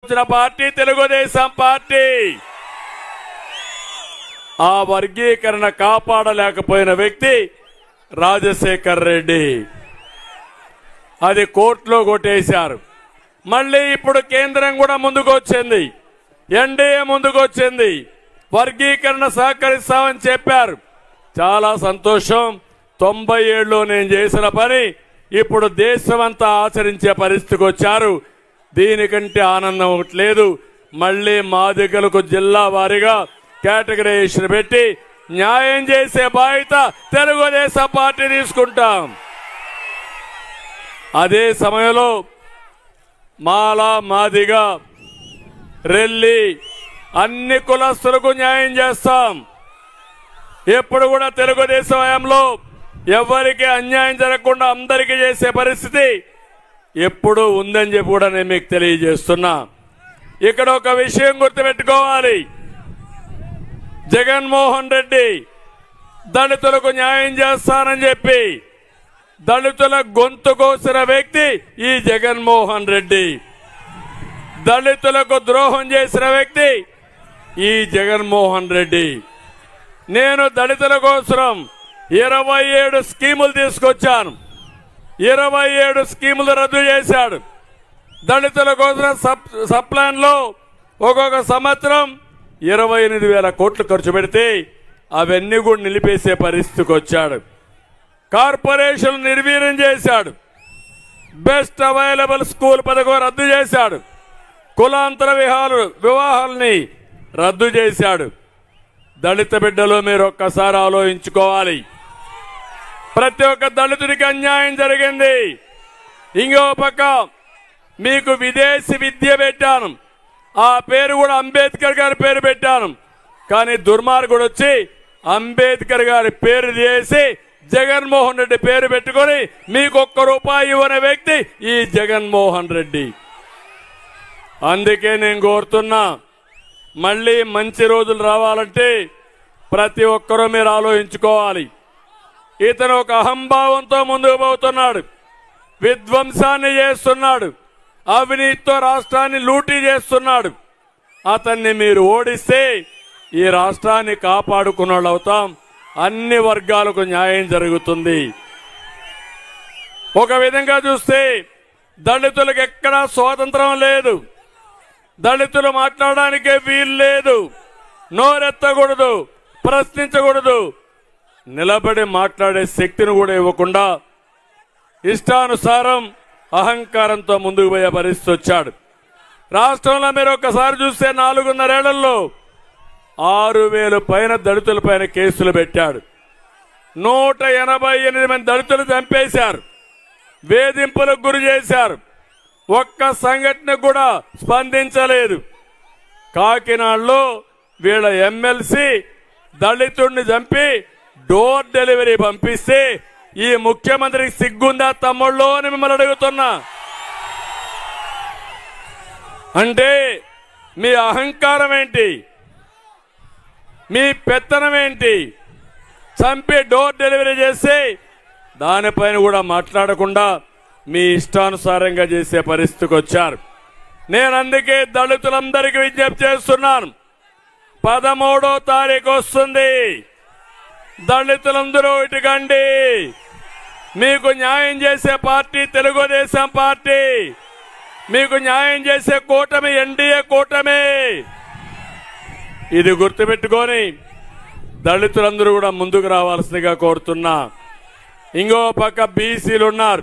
Party Telugu Desam party ఆ వర్గీకరణ కాపాడలేకపోయిన వ్యక్తి రాజశేఖర్ రెడ్డి. అది కోర్టులో కొట్టేశారు. మళ్ళీ ఇప్పుడు కేంద్రం కూడా ముందుకు వచ్చింది, ఎన్డీఏ ముందుకు వచ్చింది, వర్గీకరణ సహకరిస్తామని చెప్పారు. చాలా సంతోషం. 97లో నేను చేసిన పని ఇప్పుడు దేశమంతా ఆచరించే పరిస్థితికి వచ్చారు. దీనికంటే ఆనందం ఒకటి లేదు. మళ్ళీ మా దగ్గరకు జిల్లా వారీగా కేటగిరైజేషన్ పెట్టి న్యాయం చేసే బాధ్యత తెలుగుదేశం పార్టీ తీసుకుంటాం. అదే సమయంలో మాల, మాదిగ, రెల్లి అన్ని కులస్తులకు న్యాయం చేస్తాం. ఎప్పుడు కూడా తెలుగుదేశం హయాంలో ఎవరికి అన్యాయం జరగకుండా అందరికీ చేసే పరిస్థితి ఎప్పుడు ఉందని చెప్పి కూడా నేను మీకు తెలియజేస్తున్నా. ఇక్కడ ఒక విషయం గుర్తుపెట్టుకోవాలి. జగన్మోహన్ రెడ్డి దళితులకు న్యాయం చేస్తానని చెప్పి దళితుల గొంతు కోసిన వ్యక్తి ఈ జగన్మోహన్ రెడ్డి. దళితులకు ద్రోహం చేసిన వ్యక్తి ఈ జగన్మోహన్ రెడ్డి. నేను దళితుల కోసం 27 స్కీములు తీసుకొచ్చాను. 27 స్కీములు రద్దు చేశాడు. దళితుల కోసం సప్లాన్ లో ఒక్కొక్క సంవత్సరం 28,000 కోట్లు ఖర్చు పెడితే అవన్నీ కూడా నిలిపేసే పరిస్థితికి వచ్చాడు. కార్పొరేషన్ నిర్వీర్యం చేశాడు. బెస్ట్ అవైలబుల్ స్కూల్ పథకం రద్దు చేశాడు. కులాంతర వివాహాలని రద్దు చేశాడు. దళిత బిడ్డలు మీరు ఒక్కసారి ఆలోచించుకోవాలి. ప్రతి ఒక్క దళితుడికి అన్యాయం జరిగింది. ఇంకో పక్క మీకు విదేశీ విద్య పెట్టాను. ఆ పేరు కూడా అంబేద్కర్ గారి పేరు పెట్టాను. కానీ దుర్మార్గుడు వచ్చి అంబేద్కర్ గారి పేరు చేసి జగన్మోహన్ రెడ్డి పేరు పెట్టుకొని మీకు ₹1 ఇవ్వని వ్యక్తి ఈ జగన్మోహన్ రెడ్డి. అందుకే నేను కోరుతున్నా, మళ్ళీ మంచి రోజులు రావాలంటే ప్రతి ఒక్కరూ మీరు ఆలోచించుకోవాలి. ఇతను ఒక అహంభావంతో ముందుకు పోతున్నాడు, విధ్వంసాన్ని చేస్తున్నాడు, అవినీతితో రాష్ట్రాన్ని లూటీ చేస్తున్నాడు. అతన్ని మీరు ఓడిస్తే ఈ రాష్ట్రాన్ని కాపాడుకున్న వాళ్ళు అవుతాం. అన్ని వర్గాలకు న్యాయం జరుగుతుంది. ఒక విధంగా చూస్తే దళితులకు ఎక్కడా స్వాతంత్రం లేదు. దళితులు మాట్లాడడానికే వీలు లేదు. నోరెత్తకూడదు, ప్రశ్నించకూడదు, నిలబడి మాట్లాడే శక్తిని కూడా ఇవ్వకుండా ఇష్టానుసారం అహంకారంతో ముందుకు పోయే పరిస్థితి వచ్చాడు. రాష్ట్రంలో మీరు ఒక్కసారి చూస్తే 4.5 ఏళ్లలో 6,000 పైన దళితుల పైన కేసులు పెట్టాడు. 188 మంది దళితులు చంపేశారు, వేధింపులకు గురి చేశారు. ఒక్క సంఘటన కూడా స్పందించలేదు. కాకినాడలో వీళ్ళ ఎమ్మెల్సీ దళితుడిని చంపి డోర్ డెలివరీ పంపిస్తే ఈ ముఖ్యమంత్రికి సిగ్గుందా తమ్ముళ్ళు అని మిమ్మల్ని అడుగుతున్నా. అంటే మీ అహంకారం ఏంటి, మీ పెత్తనం ఏంటి? చంపి డోర్ డెలివరీ చేసి దానిపైన కూడా మాట్లాడకుండా మీ ఇష్టానుసారంగా చేసే పరిస్థితికి వచ్చారు. నేను అందుకే దళితులందరికీ విజ్ఞప్తి చేస్తున్నాను. 13వ తారీఖు వస్తుంది. దళితులందరూ ఇటుకండి. మీకు న్యాయం చేసే పార్టీ తెలుగుదేశం పార్టీ. మీకు న్యాయం చేసే కూటమి ఎన్డీఏ కూటమి. ఇది గుర్తుపెట్టుకొని దళితులందరూ కూడా ముందుకు రావాల్సిందిగా కోరుతున్నా. ఇంకో పక్క బీసీలు ఉన్నారు.